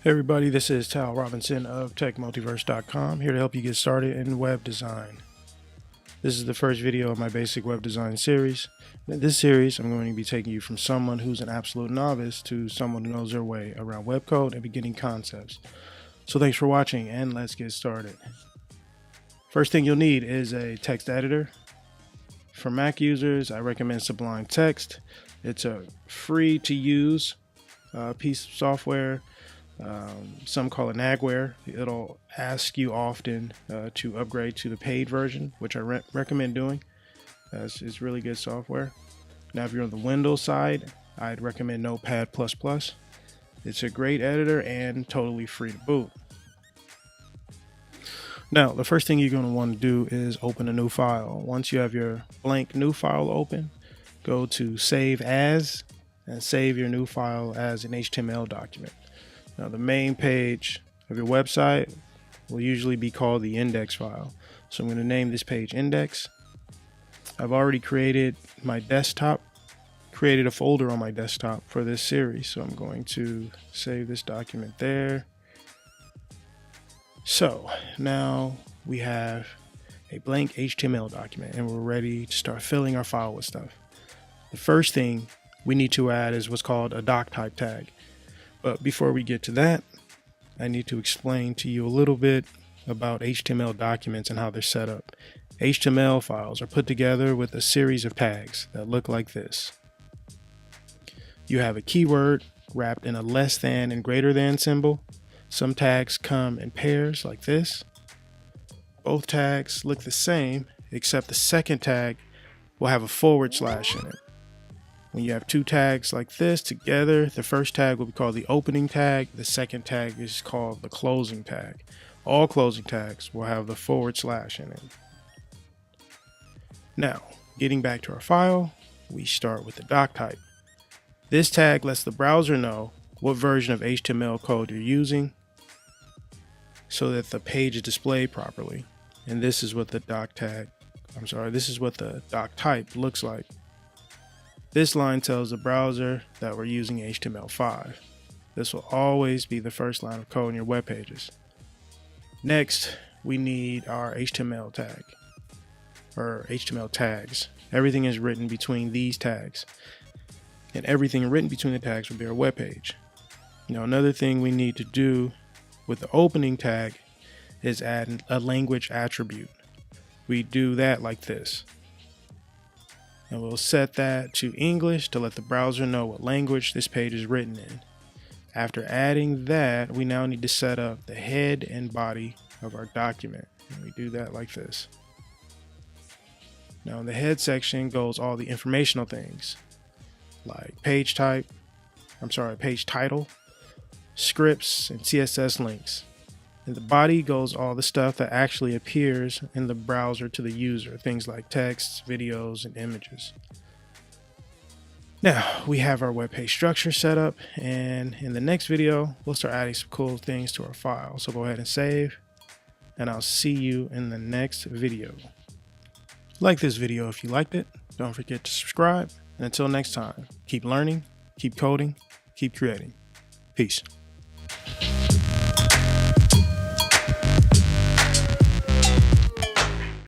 Hey everybody, this is Tal Robinson of TechMultiverse.com, here to help you get started in web design. This is the first video of my basic web design series. In this series, I'm going to be taking you from someone who's an absolute novice to someone who knows their way around web code and beginning concepts. So thanks for watching, and let's get started. First thing you'll need is a text editor. For Mac users, I recommend Sublime Text. It's a free to use piece of software. Some call it nagware. It'll ask you often to upgrade to the paid version, which I recommend doing. It's really good software. Now, if you're on the Windows side, I'd recommend Notepad++. It's a great editor and totally free to boot. Now, the first thing you're going to want to do is open a new file. Once you have your blank new file open, go to Save As and save your new file as an HTML document. Now, the main page of your website will usually be called the index file. So I'm going to name this page index. I've already created a folder on my desktop for this series. So I'm going to save this document there. So now we have a blank HTML document and we're ready to start filling our file with stuff. The first thing we need to add is what's called a doc type tag. But before we get to that, I need to explain to you a little bit about HTML documents and how they're set up. HTML files are put together with a series of tags that look like this. You have a keyword wrapped in a less than and greater than symbol. Some tags come in pairs like this. Both tags look the same, except the second tag will have a / in it. When you have two tags like this together, the first tag will be called the opening tag. The second tag is called the closing tag. All closing tags will have the / in it. Now, getting back to our file, we start with the doc type. This tag lets the browser know what version of HTML code you're using so that the page is displayed properly. And this is what the doc type looks like. This line tells the browser that we're using HTML5. This will always be the first line of code in your web pages. Next, we need our HTML tag, or HTML tags. Everything is written between these tags, and everything written between the tags will be our web page. Now, another thing we need to do with the opening tag is add a language attribute. We do that like this. And we'll set that to English to let the browser know what language this page is written in. After adding that, we now need to set up the head and body of our document. And we do that like this. Now in the head section goes all the informational things like page title, scripts, and CSS links. In the body goes all the stuff that actually appears in the browser to the user, things like texts, videos, and images. Now, we have our web page structure set up, and in the next video, we'll start adding some cool things to our file. So go ahead and save, and I'll see you in the next video. Like this video if you liked it. Don't forget to subscribe, and until next time, keep learning, keep coding, keep creating. Peace.